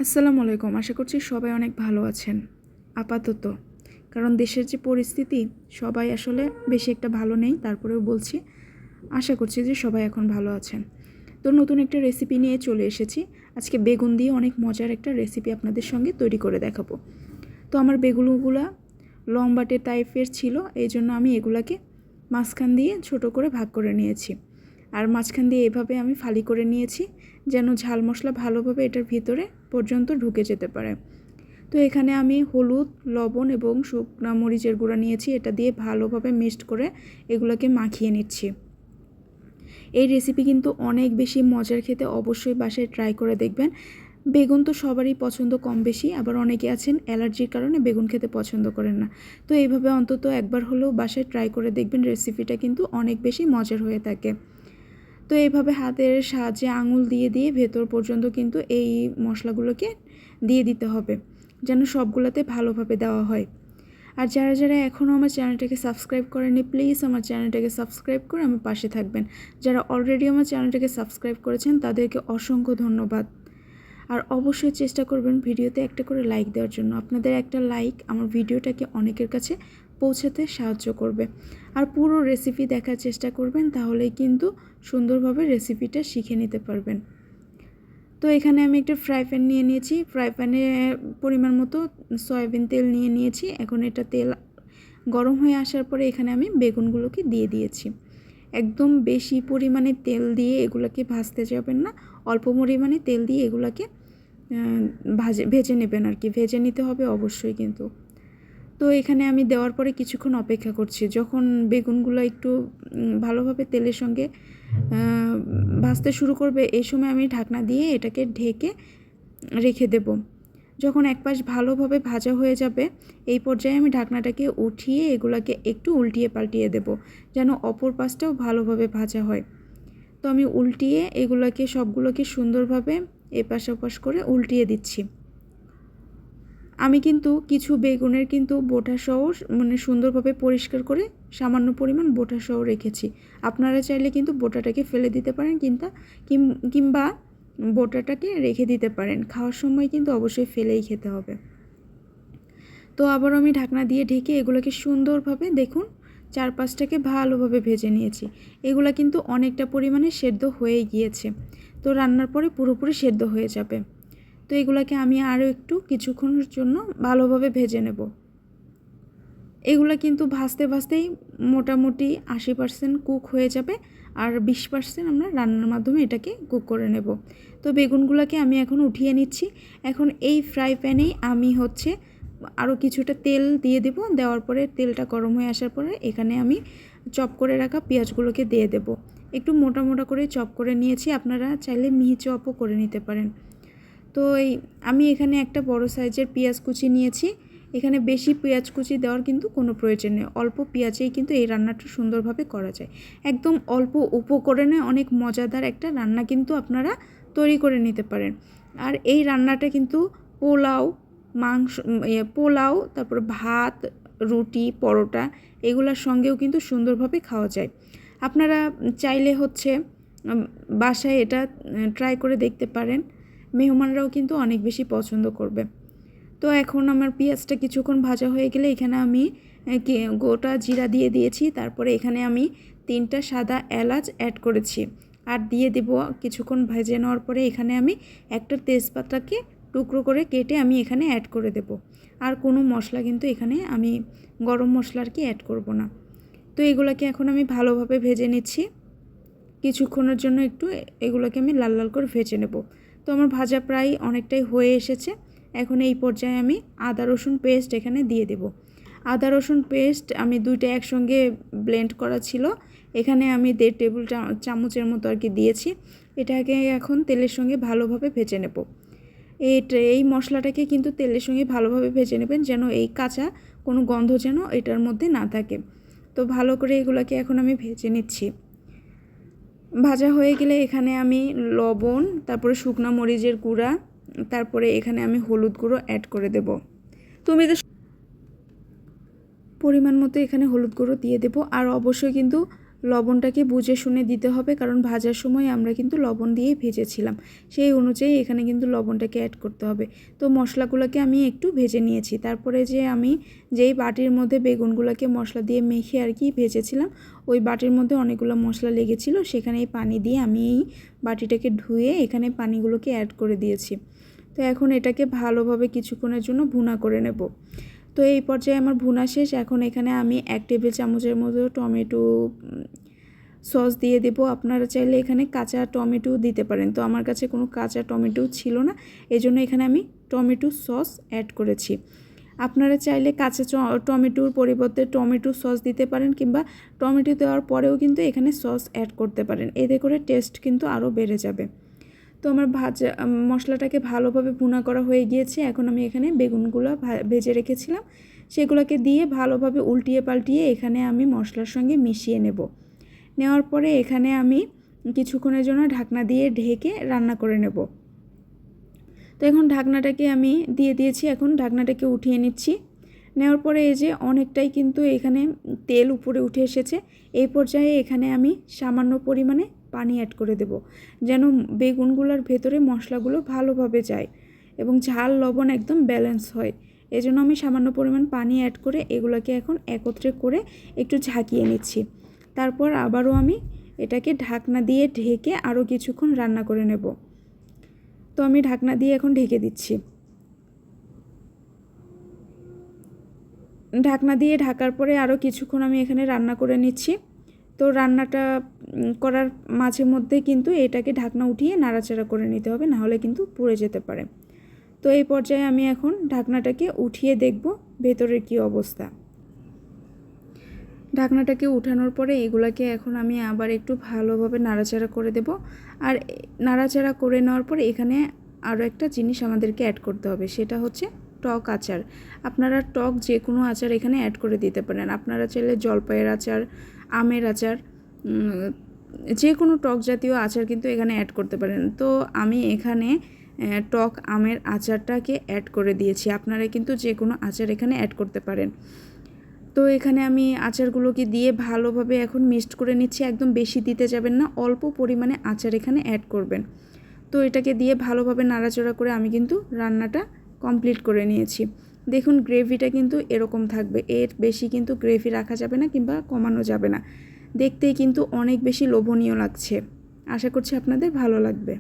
আসসালামু আলাইকুম। আশা করছি সবাই অনেক ভালো আছেন আপাতত। কারণ দেশের যে পরিস্থিতি সবাই আসলে বেশি একটা ভালো নেই। তারপরেও বলছি আশা করছি যে সবাই এখন ভালো আছেন। তো নতুন একটা রেসিপি নিয়ে চলে এসেছি। আজকে বেগুন দিয়ে অনেক মজার একটা রেসিপি আপনাদের সঙ্গে তৈরি করে দেখাবো। তো আমার বেগুনগুলা লম্বাটে টাইপের ছিল, এই জন্য আমি এগুলাকে মাঝখান দিয়ে ছোট করে ভাগ করে নিয়েছি। আর মাঝখান দিয়ে এভাবে আমি ফালি করে নিয়েছি যেন ঝাল মশলা ভালোভাবে এটার ভিতরে পর্যন্ত ঢুকে যেতে পারে। তো এখানে আমি হলুদ, লবণ এবং শুকনা মরিচের গুঁড়া নিয়েছি। এটা দিয়ে ভালোভাবে মিক্সড করে এগুলোকে মাখিয়ে নিচ্ছি। এই রেসিপি কিন্তু অনেক বেশি মজার, খেতে অবশ্যই বাসায় ট্রাই করে দেখবেন। বেগুন তো সবারই পছন্দ কম বেশি, আবার অনেকে আছেন অ্যালার্জির কারণে বেগুন খেতে পছন্দ করেন না। তো এইভাবে অন্তত একবার হলেও বাসায় ট্রাই করে দেখবেন, রেসিপিটা কিন্তু অনেক বেশি মজার হয়ে থাকে। তো এইভাবে হাতের সাহায্যে আঙুল দিয়ে দিয়ে ভেতর পর্যন্ত কিন্তু এই মশলাগুলোকে দিয়ে দিতে হবে যেন সবগুলোতে ভালোভাবে দেওয়া হয়। আর যারা যারা এখনও আমার চ্যানেলটাকে সাবস্ক্রাইব করেনি, প্লিজ আমার চ্যানেলটাকে সাবস্ক্রাইব করে আমার পাশে থাকবেন। যারা অলরেডি আমার চ্যানেলটাকে সাবস্ক্রাইব করেছেন তাদেরকে অসংখ্য ধন্যবাদ। আর অবশ্যই চেষ্টা করবেন ভিডিওতে একটা করে লাইক দেওয়ার জন্য। আপনাদের একটা লাইক আমার ভিডিওটাকে অনেকের কাছে পৌঁছাতে সাহায্য করবে। আর পুরো রেসিপি দেখার চেষ্টা করবেন, তাহলেই কিন্তু সুন্দরভাবে রেসিপিটা শিখে নিতে পারবেন। তো এখানে আমি একটা ফ্রাই প্যান নিয়ে নিয়েছি। ফ্রাই প্যানে পরিমাণ মতো সয়াবিন তেল নিয়ে নিয়েছি। এখন এটা তেল গরম হয়ে আসার পরে এখানে আমি বেগুনগুলোকে দিয়ে দিয়েছি। একদম বেশি পরিমাণে তেল দিয়ে এগুলোকে ভাজতে যাবেন না, অল্প পরিমাণে তেল দিয়ে এগুলোকে ভেজে নেবেন আর কি, ভেজে নিতে হবে অবশ্যই কিন্তু। তো এখানে আমি দেওয়ার পরে কিছুক্ষণ অপেক্ষা করছি। যখন বেগুনগুলো একটু ভালোভাবে তেলের সঙ্গে ভাজতে শুরু করবে, এই সময় আমি ঢাকনা দিয়ে এটাকে ঢেকে রেখে দেব। যখন এক পাশ ভালোভাবে ভাজা হয়ে যাবে, এই পর্যায়ে আমি ঢাকনাটাকে উঠিয়ে এগুলাকে একটু উল্টিয়ে পাল্টিয়ে দেব যেন অপর পাশটাও ভালোভাবে ভাজা হয়। তো আমি উল্টিয়ে এগুলোকে সবগুলোকে সুন্দরভাবে এপাশ ওপাশ করে উল্টিয়ে দিচ্ছি। আমি কিন্তু কিছু বেগুনের কিন্তু বোঁটাসহ সুন্দরভাবে পরিষ্কার করে সামান্য পরিমাণ বোঁটাসহ রেখেছি। আপনারা চাইলে কিন্তু বোঁটাটাকে ফেলে দিতে পারেন, কিংবা বোঁটাটাকে রেখে দিতে পারেন। খাওয়ার সময় কিন্তু অবশ্যই ফেলেই খেতে হবে। তো আবার আমি ঢাকনা দিয়ে ঢেকে এগুলোকে সুন্দরভাবে দেখুন চারপাশটাকে ভালোভাবে ভেজে নিয়েছি। এগুলো কিন্তু অনেকটা পরিমাণে সেদ্ধ হয়ে গিয়েছে। তো রান্নার পরে পুরোপুরি সেদ্ধ হয়ে যাবে। তো এগুলোকে আমি আরও একটু কিছুক্ষণের জন্য ভালোভাবে ভেজে নেব। এগুলো কিন্তু ভাজতে ভাজতেই মোটামুটি 80% কুক হয়ে যাবে, আর 20% আমরা রান্নার মাধ্যমে এটাকে কুক করে নেব। তো বেগুনগুলোকে আমি এখন উঠিয়ে নিচ্ছি। এখন এই ফ্রাই প্যানেই আমি আরও কিছুটা তেল দিয়ে দেব। দেওয়ার পরে তেলটা গরম হয়ে আসার পরে এখানে আমি চপ করে রাখা পেঁয়াজগুলোকে দিয়ে দেব। একটু মোটা মোটা করে চপ করে নিয়েছি, আপনারা চাইলে মিহি চপও করে নিতে পারেন। তো আমি এখানে একটা বড় সাইজের পেঁয়াজ কুচি নিয়েছি। এখানে বেশি পেঁয়াজ কুচি দেওয়ার কিন্তু কোনো প্রয়োজন নেই, অল্প পেঁয়াজেই কিন্তু এই রান্নাটা সুন্দরভাবে করা যায়। একদম অল্প উপকরণে অনেক মজাদার একটা রান্না কিন্তু আপনারা তৈরি করে নিতে পারেন। আর এই রান্নাটা কিন্তু পোলাও, তারপর ভাত, রুটি, পরোটা এগুলোর সঙ্গেও কিন্তু সুন্দরভাবে খাওয়া যায়। আপনারা চাইলে বাসায় এটা ট্রাই করে দেখতে পারেন। মেহমানরাও কিন্তু অনেক বেশি পছন্দ করবে। তো এখন আমার পেঁয়াজটা কিছুক্ষণ ভাজা হয়ে গেলে এখানে আমি গোটা জিরা দিয়ে দিয়েছি। তারপরে এখানে আমি 3টা সাদা এলাচ অ্যাড করেছি আর দিয়ে দেব। কিছুক্ষণ ভেজে নেওয়ার পরে এখানে আমি একটা তেজপাতাকে টুকরো করে কেটে আমি এখানে অ্যাড করে দেব। আর কোনো মশলা কিন্তু এখানে আমি গরম মশলা আর কি অ্যাড করব না। তো এগুলোকে এখন আমি ভালোভাবে ভেজে নিচ্ছি। কিছুক্ষণের জন্য একটু এগুলোকে আমি লাল লাল করে ভেজে নেব। তো আমার ভাজা প্রায় অনেকটাই হয়ে এসেছে। এখন এই পর্যায়ে আমি আদা রসুন পেস্ট এখানে দিয়ে দেব। আদা রসুন পেস্ট আমি 2টা একসঙ্গে ব্লেন্ড করা ছিল, এখানে আমি 1.5 টেবিল চামচের মতো আর কি দিয়েছি। এটাকে এখন তেলের সঙ্গে ভালোভাবে ভেজে নেব। এই মশলাটাকে কিন্তু তেলের সঙ্গে ভালোভাবে ভেজে নেবেন যেন এই কাঁচা কোনো গন্ধ যেন এটার মধ্যে না থাকে। তো ভালো করে এগুলোকে এখন আমি ভেজে নিচ্ছি। ভাজা হয়ে গেলে এখানে আমি লবণ, তারপরে শুকনো মরিচের গুঁড়া, তারপরে এখানে আমি হলুদ গুঁড়ো অ্যাড করে দেব। তুমি পরিমাণ মতো এখানে হলুদ গুঁড়ো দিয়ে দেব। আর অবশ্যই কিন্তু লবণটাকে বুঝে শুনে দিতে হবে, কারণ ভাজার সময় আমরা কিন্তু লবণ দিয়েই ভেজেছিলাম, সেই অনুযায়ী এখানে কিন্তু লবণটাকে অ্যাড করতে হবে। তো মশলাগুলোকে আমি একটু ভেজে নিয়েছি। তারপরে যে আমি যেই বাটির মধ্যে বেগুনগুলোকে মশলা দিয়ে মেখে আর কি ভেজেছিলাম, ওই বাটির মধ্যে অনেকগুলো মশলা লেগেছিল, সেখানে এই পানি দিয়ে আমি এই বাটিটাকে ধুয়ে এখানে পানিগুলোকে অ্যাড করে দিয়েছি। তো এখন এটাকে ভালোভাবে কিছুক্ষণের জন্য ভুনা করে নেব। তো এই পর্যায়ে আমার ভুনা শেষ। এখন এখানে আমি 1 টেবিল চামচের মতো টমেটো সস দিয়ে দেব। আপনারা চাইলে এখানে কাঁচা টমেটো দিতে পারেন, তো আমার কাছে কোনো কাঁচা টমেটো ছিল না, এজন্য এখানে আমি টমেটো সস অ্যাড করেছি। আপনারা চাইলে কাঁচা টমেটোর পরিবর্তে টমেটো সস দিতে পারেন, কিংবা টমেটো দেওয়ার পরেও কিন্তু এখানে সস অ্যাড করতে পারেন, এতে করে টেস্ট কিন্তু আরও বেড়ে যাবে। তো আমার মশলাটাকে ভালোভাবে ভুনা করা হয়ে গিয়েছে। এখন আমি এখানে বেগুনগুলো ভেজে রেখেছিলাম, সেগুলোকে দিয়ে ভালোভাবে উল্টিয়ে পাল্টিয়ে এখানে আমি মশলার সঙ্গে মিশিয়ে নেওয়ার পরে এখানে আমি কিছুক্ষণের জন্য ঢাকনা দিয়ে ঢেকে রান্না করে নেব। তো এখন ঢাকনাটাকে আমি দিয়ে দিয়েছি, এখন ঢাকনাটাকে উঠিয়ে নিচ্ছি। নেওয়ার পরে এই যে অনেকটাই কিন্তু এখানে তেল উপরে উঠে এসেছে। এই পর্যায়ে এখানে আমি সামান্য পরিমাণে পানি অ্যাড করে দেব, যেন বেগুনগুলোর ভেতরে মশলাগুলো ভালোভাবে যায় এবং ঝাল লবণ একদম ব্যালেন্স হয়। এজন্য আমি সামান্য পরিমাণ পানি অ্যাড করে এগুলোকে এখন একত্রে করে একটু ঝাঁকিয়ে নিচ্ছি। তারপর আবারও আমি এটাকে ঢাকনা দিয়ে ঢেকে আরও কিছুক্ষণ রান্না করে নেব। তো আমি ঢাকনা দিয়ে এখন ঢেকে দিচ্ছি। ঢাকনা দিয়ে ঢাকার পরে আরও কিছুক্ষণ আমি এখানে রান্না করে নিচ্ছি। তো রান্নাটা করার মাঝে মধ্যে কিন্তু এটাকে ঢাকনা উঠিয়ে নাড়াচাড়া করে নিতে হবে, নাহলে কিন্তু পুড়ে যেতে পারে। তো এই পর্যায়ে আমি এখন ঢাকনাটাকে উঠিয়ে দেখব ভেতরের কী অবস্থা। ঢাকনাটাকে উঠানোর পরে এগুলাকে এখন আমি আবার একটু ভালোভাবে নাড়াচাড়া করে দেব। আর নাড়াচাড়া করে নেওয়ার পরে এখানে আরও একটা জিনিস আমাদেরকে অ্যাড করতে হবে, সেটা হচ্ছে টক আচার। আপনারা টক যে কোনো আচার এখানে অ্যাড করে দিতে পারেন। আপনারা চাইলে জলপাইয়ের আচার, আমের আচার, যে কোনো টক জাতীয় আচার কিন্তু এখানে অ্যাড করতে পারেন। তো আমি এখানে টক আমের আচারটাকে অ্যাড করে দিয়েছি। আপনারা কিন্তু যে কোনো আচার এখানে অ্যাড করতে পারেন। তো এখানে আমি আচারগুলোকে দিয়ে ভালোভাবে এখন মিক্সড করে নিচ্ছি। একদম বেশি দিতে যাবেন না, অল্প পরিমাণে আচার এখানে অ্যাড করবেন। তো এটাকে দিয়ে ভালোভাবে নাড়াচাড়া করে আমি কিন্তু রান্নাটা কমপ্লিট করে নিয়েছি। দেখুন গ্রেভিটা কিন্তু এরকম থাকবে, এর বেশি কিন্তু গ্রেভি রাখা যাবে না কিংবা কমানো যাবে না। দেখতেই কিন্তু অনেক বেশি লোভনীয় লাগছে। আশা করছি আপনাদের ভালো লাগবে।